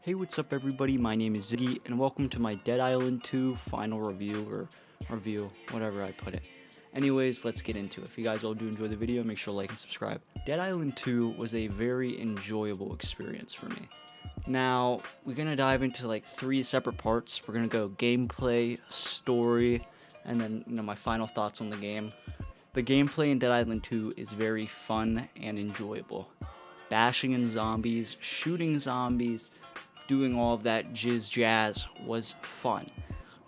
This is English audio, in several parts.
Hey, what's up everybody, my name is Ziggy, and welcome to my Dead Island 2 final review, or review, whatever I put it. Anyways, let's get into it. If you guys all do enjoy the video, make sure to like and subscribe. Dead Island 2 was a very enjoyable experience for me. Now, we're going to dive into like 3 separate parts. We're going to go gameplay, story, and then, my final thoughts on the game. The gameplay in Dead Island 2 is very fun and enjoyable. Bashing in zombies, shooting zombies, doing all of that jazz was fun.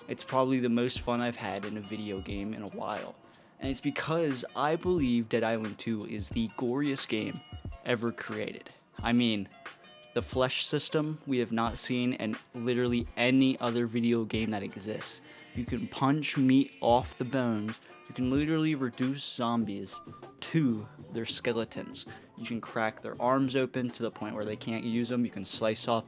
It's probably the most fun I've had in a video game in a while. And it's because I believe Dead Island 2 is the goriest game ever created. I mean, the flesh system we have not seen in literally any other video game that exists. You can punch meat off the bones. You can literally reduce zombies to their skeletons. You can crack their arms open to the point where they can't use them. You can slice off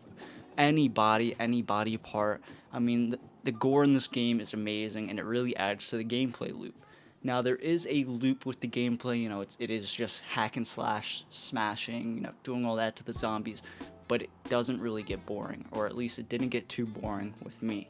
any body part. I mean, the gore in this game is amazing, and it really adds to the gameplay loop. Now, there is a loop with the gameplay, it is just hack and slash, smashing, doing all that to the zombies, but it doesn't really get boring, or at least it didn't get too boring with me.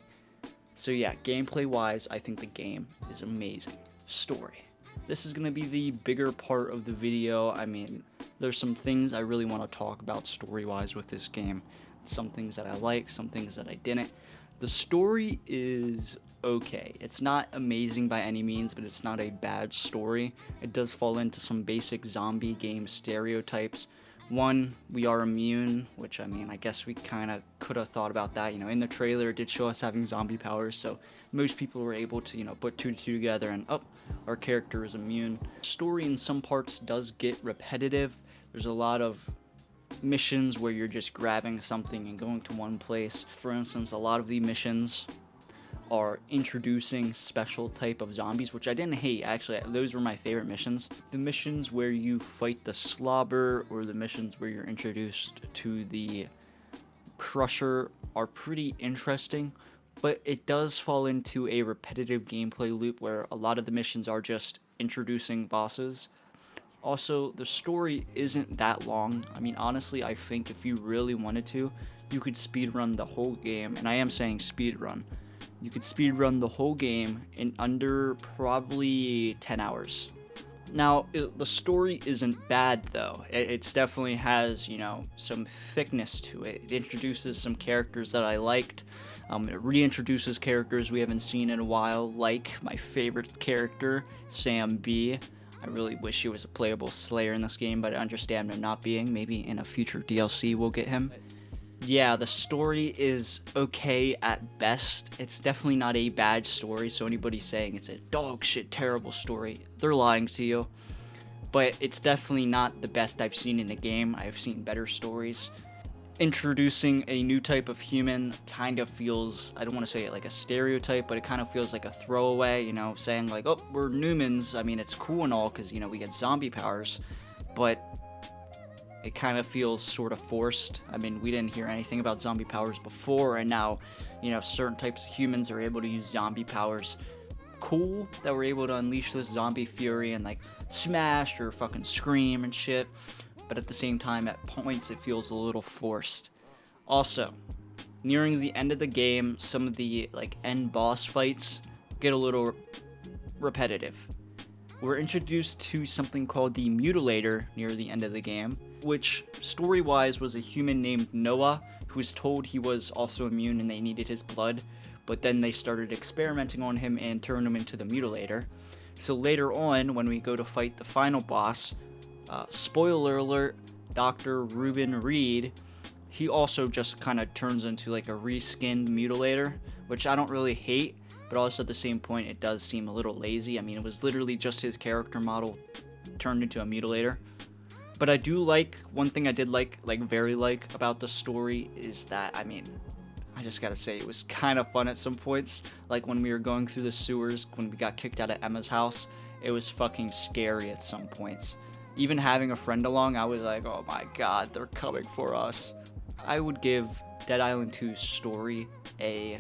So yeah, gameplay-wise, I think the game is amazing. Story. This is going to be the bigger part of the video. I mean, there's some things I really want to talk about story-wise with this game. Some things that I like, some things that I didn't. The story is okay. It's not amazing by any means, but it's not a bad story. It does fall into some basic zombie game stereotypes. One, we are immune, which, I mean, I guess we kind of could have thought about that. In the trailer, it did show us having zombie powers, so most people were able to, put 2 to 2 together and, our character is immune. Story in some parts does get repetitive. There's a lot of missions where you're just grabbing something and going to one place. For instance, a lot of the missions are introducing special type of zombies, which I didn't hate. Actually, those were my favorite missions. The missions where you fight the slobber, or the missions where you're introduced to the crusher, are pretty interesting, but it does fall into a repetitive gameplay loop where a lot of the missions are just introducing bosses. Also, the story isn't that long. I mean, honestly, I think if you really wanted to, you could speedrun the whole game, and I am saying speedrun. You could speedrun the whole game in under probably 10 hours. Now, the story isn't bad, though. It definitely has, some thickness to it. It introduces some characters that I liked. It reintroduces characters we haven't seen in a while, like my favorite character, Sam B. I really wish he was a playable Slayer in this game, but I understand him not being. Maybe in a future DLC we'll get him. Yeah, the story is okay at best. It's definitely not a bad story, so anybody saying it's a dog shit terrible story, they're lying to you. But it's definitely not the best I've seen in a game. I've seen better stories. Introducing a new type of human kind of feels, I don't want to say it like a stereotype, but it kind of feels like a throwaway, saying like, oh, we're Newmans. I mean, it's cool and all because, we get zombie powers, but it kind of feels sort of forced. I mean, we didn't hear anything about zombie powers before, and now, certain types of humans are able to use zombie powers. Cool that we're able to unleash this zombie fury and like smash or fucking scream and shit. But at the same time, at points, it feels a little forced. Also, nearing the end of the game, some of the end boss fights get a little repetitive. We're introduced to something called the Mutilator near the end of the game, which story-wise was a human named Noah who was told he was also immune and they needed his blood, but then they started experimenting on him and turned him into the Mutilator. So later on, when we go to fight the final boss, spoiler alert, Dr. Ruben Reed, he also just kind of turns into like a reskinned Mutilator, which I don't really hate, but also at the same point it does seem a little lazy. I mean, it was literally just his character model turned into a Mutilator. But I do like, one thing I did very like about the story is that, I mean, I just gotta say, it was kind of fun at some points. Like when we were going through the sewers, when we got kicked out of Emma's house, it was fucking scary at some points. Even having a friend along, I was like, oh my god, they're coming for us. I would give Dead Island 2's story a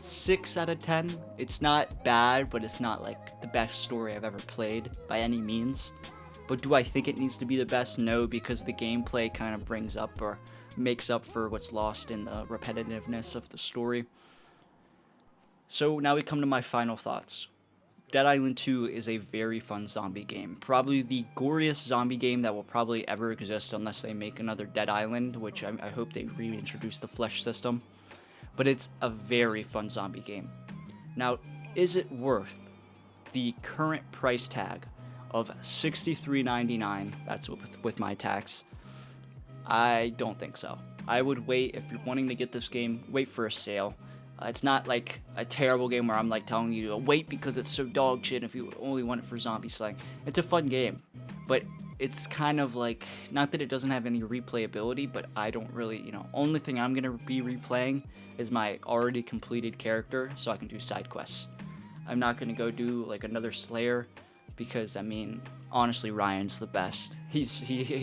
6 out of 10. It's not bad, but it's not like the best story I've ever played by any means. But do I think it needs to be the best? No, because the gameplay kind of brings up, or makes up for what's lost in the repetitiveness of the story. So now we come to my final thoughts. Dead Island 2 is a very fun zombie game. Probably the goriest zombie game that will probably ever exist unless they make another Dead Island, which I hope they reintroduce the flesh system. But it's a very fun zombie game. Now, is it worth the current price tag of $63.99? That's with my tax. I don't think so. I would wait, if you're wanting to get this game, wait for a sale. It's not like a terrible game where I'm like telling you to wait because it's so dog shit if you only want it for zombie slaying. It's a fun game, but it's kind of like, not that it doesn't have any replayability, but I don't really, only thing I'm going to be replaying is my already completed character so I can do side quests. I'm not going to go do like another Slayer because, I mean, honestly, Ryan's the best. He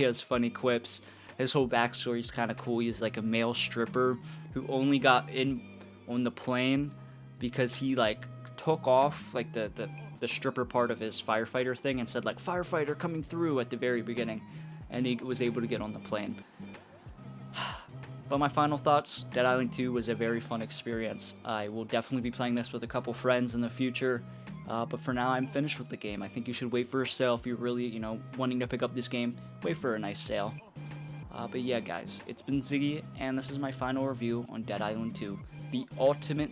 has funny quips. His whole backstory is kind of cool. He's like a male stripper who only got in on the plane because he like took off like the stripper part of his firefighter thing and said like firefighter coming through at the very beginning, and he was able to get on the plane. But my final thoughts, Dead Island 2 was a very fun experience. I will definitely be playing this with a couple friends in the future, but for now I'm finished with the game. I think you should wait for a sale if you're really wanting to pick up this game. Wait for a nice sale. But yeah, guys, it's been Ziggy, and this is my final review on Dead Island 2, the ultimate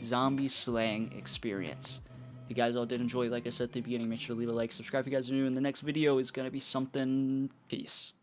zombie slaying experience. If you guys all did enjoy, like I said at the beginning, make sure to leave a like, subscribe if you guys are new, and the next video is going to be something. Peace.